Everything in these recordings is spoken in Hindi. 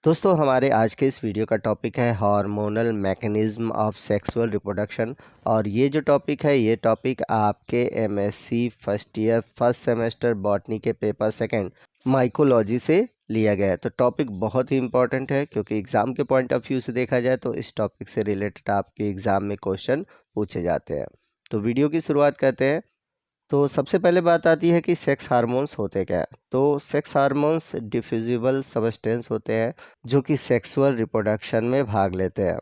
दोस्तों हमारे आज के इस वीडियो का टॉपिक है hormonal mechanism of sexual reproduction. और ये जो टॉपिक है ये टॉपिक आपके MSc first year first semester botany के पेपर सेकंड माइकोलॉजी से लिया गया है। तो टॉपिक बहुत ही इंपॉर्टेंट है क्योंकि एग्ज़ाम के पॉइंट ऑफ व्यू से देखा जाए तो इस टॉपिक से रिलेटेड आपके एग्ज़ाम में क्वेश्चन पूछे जाते हैं। तो वीडियो की शुरुआत करते हैं। तो सबसे पहले बात आती है कि सेक्स हार्मोन्स होते क्या हैं। तो सेक्स हार्मोन्स डिफ्यूजिबल सबस्टेंस होते हैं जो कि सेक्सुअल रिप्रोडक्शन में भाग लेते हैं।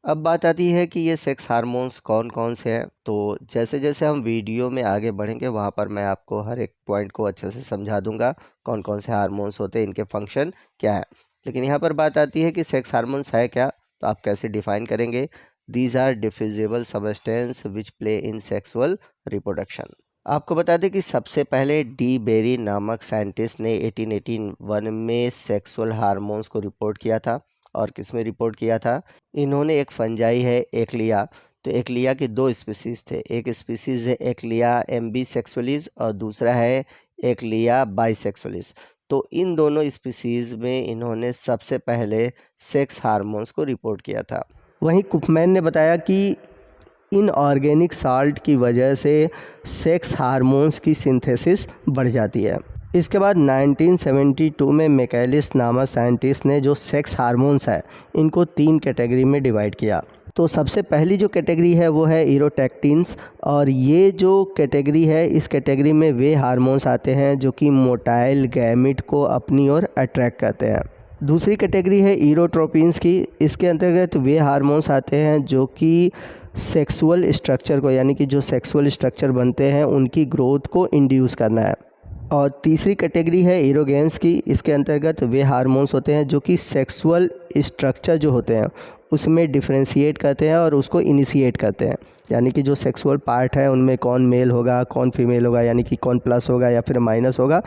अब बात आती है कि ये सेक्स हार्मोन्स कौन कौन से हैं। तो जैसे जैसे हम वीडियो में आगे बढ़ेंगे वहाँ पर मैं आपको हर एक पॉइंट को अच्छे से समझा दूंगा कौन कौन से हार्मोन्स होते हैं, इनके फंक्शन क्या है। लेकिन यहाँ पर बात आती है कि सेक्स हार्मोन्स है क्या, तो आप कैसे डिफाइन करेंगे। These are diffusible substance which play in sexual reproduction. आपको बता दें कि सबसे पहले डी बेरी नामक साइंटिस्ट ने 1881 में सेक्सुअल हार्मोन्स को रिपोर्ट किया था। और किस में रिपोर्ट किया था, इन्होंने एक फंजाई है एक्लिया। तो एक्लिया के दो स्पीसीज़ थे, एक स्पीसीज़ है एक्लिया एम्बी सेक्सुअलिस और दूसरा है एक्लिया बाइसेक्सुअलिस। तो इन दोनों स्पीसीज़ में इन्होंने सबसे पहले सेक्स हार्मोन्स को रिपोर्ट किया था। वहीं कुफमैन ने बताया कि इनऑर्गेनिक साल्ट की वजह से सेक्स हार्मोन्स की सिंथेसिस बढ़ जाती है। इसके बाद 1972 में मैकेलिस नामक साइंटिस्ट ने जो सेक्स हार्मोन्स है इनको 3 कैटेगरी में डिवाइड किया। तो सबसे पहली जो कैटेगरी है वो है इरोटेक्टिन्स। और ये जो कैटेगरी है इस कैटेगरी में वे हार्मोन्स आते हैं जो कि मोटाइल गैमिट को अपनी ओर अट्रैक्ट करते हैं। दूसरी कैटेगरी है इरोट्रोपिन्स की। इसके अंतर्गत वे हार्मोन्स आते हैं जो कि सेक्सुअल स्ट्रक्चर को, यानी कि जो सेक्सुअल स्ट्रक्चर बनते हैं उनकी ग्रोथ को इंड्यूस करना है। और तीसरी कैटेगरी है इरोगेंस की। इसके अंतर्गत वे हार्मोन्स होते हैं जो कि सेक्सुअल स्ट्रक्चर जो होते हैं उसमें डिफ्रेंशिएट करते हैं और उसको इनिशिएट करते हैं, यानी कि जो सेक्सुअल पार्ट है उनमें कौन मेल होगा कौन फीमेल होगा, यानी कि कौन प्लस होगा या फिर माइनस होगा,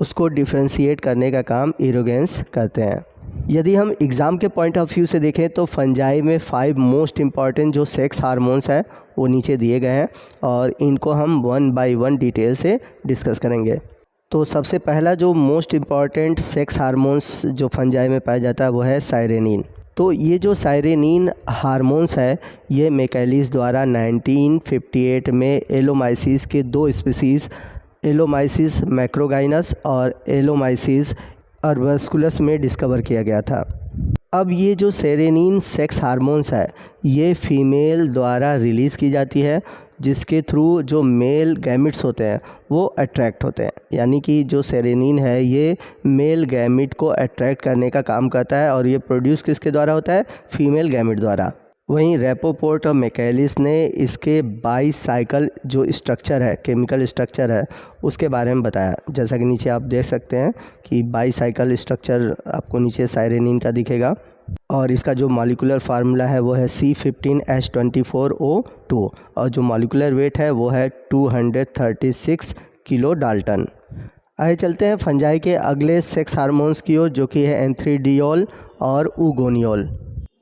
उसको डिफ्रेंशिएट करने का काम इरोगेंस करते हैं। यदि हम एग्ज़ाम के पॉइंट ऑफ व्यू से देखें तो फंजाई में 5 मोस्ट इम्पॉर्टेंट जो सेक्स हार्मोन्स है वो नीचे दिए गए हैं और इनको हम 1 बाय 1 डिटेल से डिस्कस करेंगे। तो सबसे पहला जो मोस्ट इम्पॉर्टेंट सेक्स हार्मोन्स जो फंजाई में पाया जाता है वो है साइरेनिन। तो ये जो साइरेनिन हार्मोन्स है ये मैकेलिस द्वारा 1958 में एलोमाइसिस के 2 स्पीसीज़ एलोमाइसिस मैक्रोगाइनस और एलोमाइसिस अर्बस्कुलस में डिस्कवर किया गया था। अब ये जो सेरेनिन सेक्स हार्मोन्स है ये फीमेल द्वारा रिलीज़ की जाती है, जिसके थ्रू जो मेल गैमिट्स होते हैं वो अट्रैक्ट होते हैं, यानी कि जो सेरेनिन है ये मेल गैमिट को अट्रैक्ट करने का काम करता है और ये प्रोड्यूस किसके द्वारा होता है, फीमेल गैमिट द्वारा। वहीं रेपोपोर्ट और मैकेलिस ने इसके बाईसाइकिल जो स्ट्रक्चर है, केमिकल स्ट्रक्चर है, उसके बारे में बताया। जैसा कि नीचे आप देख सकते हैं कि बाईसाइकिल स्ट्रक्चर आपको नीचे साइरेनिन का दिखेगा और इसका जो मॉलिक्यूलर फार्मूला है वो है C15H24O2 और जो मॉलिक्यूलर वेट है वो है 236 किलो डाल्टन। आगे चलते हैं फंजाई के अगले सेक्स हार्मोन्स की ओर जो कि है एंथ्रीडियोल और उगोनियोल।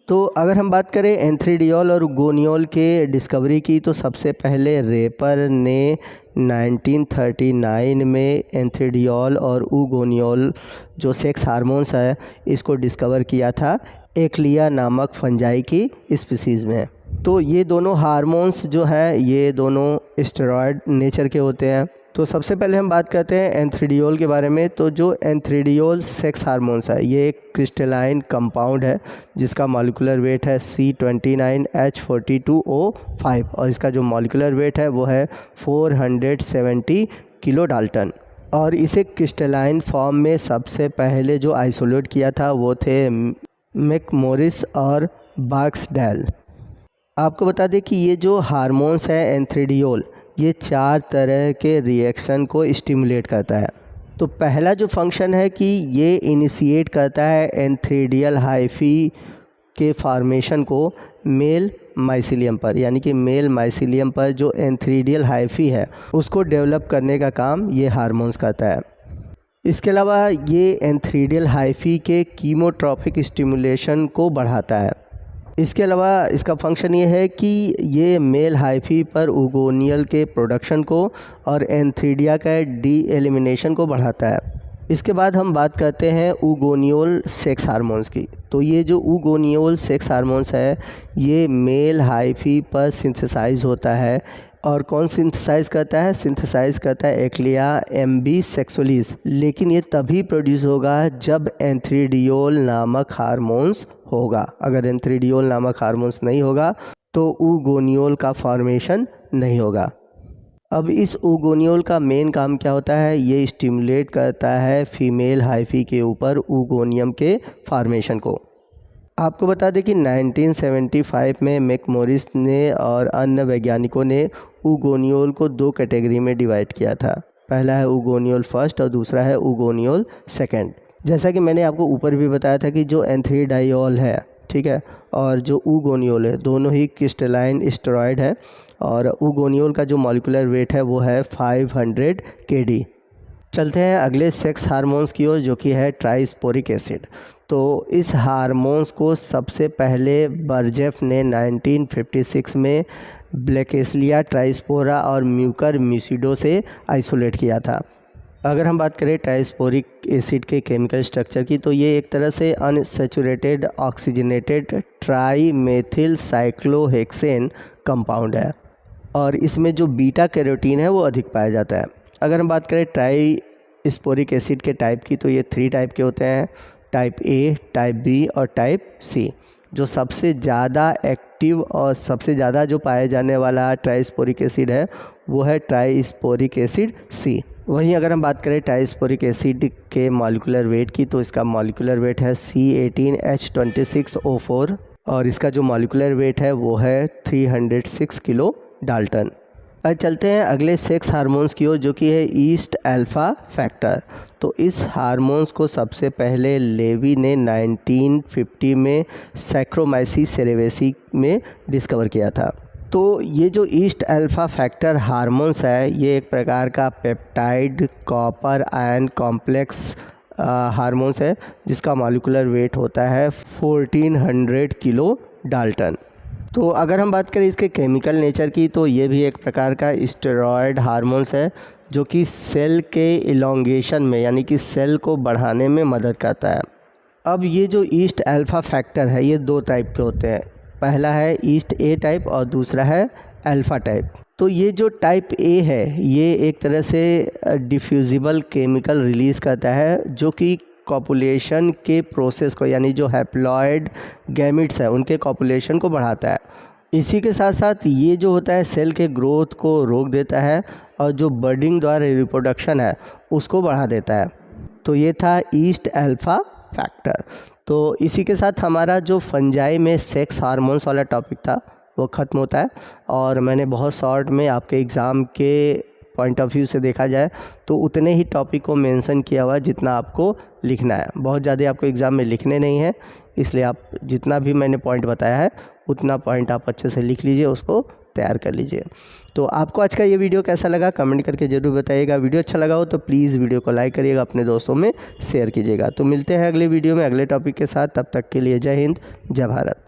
तो अगर हम बात करें एंथ्रीडियोल और उगोनियोल के डिस्कवरी की तो सबसे पहले रेपर ने 1939 में एंथ्रीडियोल और उगोनियोल जो सेक्स हार्मोन्स है इसको डिस्कवर किया था एक्लिया नामक फंजाई की स्पीसीज़ में। तो ये दोनों हार्मोन्स जो हैं ये दोनों स्टेरॉयड नेचर के होते हैं। तो सबसे पहले हम बात करते हैं एंथ्रीडियोल के बारे में। तो जो एंथ्रीडियोल सेक्स हार्मोन्स है ये एक क्रिस्टलाइन कंपाउंड है जिसका मॉलिक्यूलर वेट है C29H42O5 और इसका जो मॉलिक्यूलर वेट है वो है 470 किलो डाल्टन। और इसे क्रिस्टलाइन फॉर्म में सबसे पहले जो आइसोलेट किया था वो थे मैकमोरिस और बार्क्सडेल। आपको बता दें कि ये जो हार्मोन्स है एंथ्रीडियोल ये 4 तरह के रिएक्शन को स्टिमुलेट करता है। तो पहला जो फंक्शन है कि ये इनिशिएट करता है एंथ्रीडियल हाइफी के फॉर्मेशन को मेल माइसिलियम पर, यानी कि मेल माइसिलियम पर जो एंथ्रीडियल हाइफी है उसको डेवलप करने का काम ये हार्मोन्स करता है। इसके अलावा ये एंथ्रीडियल हाइफी के कीमोट्रॉपिक स्टिमुलेशन को बढ़ाता है। इसके अलावा इसका फंक्शन ये है कि ये मेल हाइफी पर उगोनियल के प्रोडक्शन को और एंथ्रीडिया का डी एलिमिनेशन को बढ़ाता है। इसके बाद हम बात करते हैं ऊगोनियोल सेक्स हार्मोन्स की। तो ये जो ऊगोनियोल सेक्स हार्मोन्स है ये मेल हाइफी पर सिंथेसाइज होता है। और कौन सिंथेसाइज करता है? सिंथेसाइज करता है एक्लिया एम्बी सेक्सुअलिस। लेकिन ये तभी प्रोड्यूस होगा जब एंथ्रीडियोल नामक हार्मोन्स होगा। अगर एंथ्रीडियोल नामक हार्मोन्स नहीं होगा तो ऊगोनियोल का फॉर्मेशन नहीं होगा। अब इस ऊगोनियोल का मेन काम क्या होता है? ये स्टिमुलेट करता है फीमेल हाइफी के ऊपर ऊगोनियम के फॉर्मेशन को। आपको बता दें कि 1975 में मैकमोरिस ने और अन्य वैज्ञानिकों ने ऊगोनियोल को 2 कैटेगरी में डिवाइड किया था। पहला है ऊगोनियोल फर्स्ट और दूसरा है ऊगोनियोल सेकेंड। जैसा कि मैंने आपको ऊपर भी बताया था कि जो एंथ्रीडाइयोल है, ठीक है, और जो ऊगोनियोल है, दोनों ही क्रिस्टलाइन स्टेरॉयड है। और ऊगोनियोल का जो मॉलिक्यूलर वेट है वो है 500 kD। चलते हैं अगले सेक्स हार्मोन्स की ओर, जो कि है ट्राइस्पोरिक एसिड। तो इस हार्मोन्स को सबसे पहले बर्जेफ ने 1956 में ब्लैकेस्लिया ट्राइस्पोरा और म्यूकर म्यूसिडो से आइसोलेट किया था। अगर हम बात करें ट्राइस्पोरिक एसिड के केमिकल स्ट्रक्चर की, तो ये एक तरह से अनसैचुरेटेड ऑक्सीजनेटेड ट्राईमेथिल साइक्लोहेक्सेन कंपाउंड है और इसमें जो बीटा कैरोटीन है वो अधिक पाया जाता है। अगर हम बात करें ट्राइस्पोरिक एसिड के टाइप की, तो ये 3 टाइप के होते हैं, टाइप ए, टाइप बी और टाइप सी। जो सबसे ज़्यादा एक्टिव और सबसे ज़्यादा जो पाया जाने वाला ट्राइस्पोरिक एसिड है वो है ट्राइस्पोरिक एसिड सी। वहीं अगर हम बात करें ट्राइस्पोरिक एसिड के मॉलिक्यूलर वेट की, तो इसका मॉलिक्यूलर वेट है C18H26O4 और इसका जो मॉलिक्यूलर वेट है वो है 306 किलो डाल्टन। अब चलते हैं अगले सेक्स हार्मोन्स की ओर, जो कि है ईस्ट अल्फा फैक्टर। तो इस हार्मोन्स को सबसे पहले लेवी ने 1950 में सैक्रोमाइसिस सेरेवेसी में डिस्कवर किया था। तो ये जो ईस्ट अल्फा फैक्टर हार्मोन्स है ये एक प्रकार का peptide copper ion complex hormones है, जिसका मॉलिक्यूलर वेट होता है 1400 किलो डाल्टन। तो अगर हम बात करें इसके केमिकल नेचर की, तो ये भी एक प्रकार का स्टेरॉयड हार्मोन्स है जो कि सेल के इलोंगेशन में यानी कि सेल को बढ़ाने में मदद करता है। अब ये जो ईस्ट अल्फा फैक्टर है ये 2 टाइप के होते हैं। पहला है ईस्ट ए टाइप और दूसरा है अल्फ़ा टाइप। तो ये जो टाइप ए है ये एक तरह से डिफ्यूजिबल केमिकल रिलीज़ करता है जो कि कॉपुलेशन के प्रोसेस को यानी जो हैप्लॉयड गैमिट्स है उनके कॉपुलेशन को बढ़ाता है। इसी के साथ साथ ये जो होता है सेल के ग्रोथ को रोक देता है और जो बर्डिंग द्वारा रिप्रोडक्शन है उसको बढ़ा देता है। तो ये था ईस्ट अल्फ़ा फैक्टर। तो इसी के साथ हमारा जो फंजाई में सेक्स हार्मोन्स वाला टॉपिक था वो ख़त्म होता है। और मैंने बहुत शॉर्ट में आपके एग्ज़ाम के पॉइंट ऑफ व्यू से देखा जाए तो उतने ही टॉपिक को मेंशन किया हुआ है जितना आपको लिखना है। बहुत ज़्यादा आपको एग्ज़ाम में लिखने नहीं है, इसलिए आप जितना भी मैंने पॉइंट बताया है उतना पॉइंट आप अच्छे से लिख लीजिए, उसको तैयार कर लीजिए। तो आपको आज का ये वीडियो कैसा लगा कमेंट करके ज़रूर बताइएगा। वीडियो अच्छा लगा हो तो प्लीज़ वीडियो को लाइक करिएगा, अपने दोस्तों में शेयर कीजिएगा। तो मिलते हैं अगले वीडियो में अगले टॉपिक के साथ, तब तक के लिए जय हिंद, जय भारत।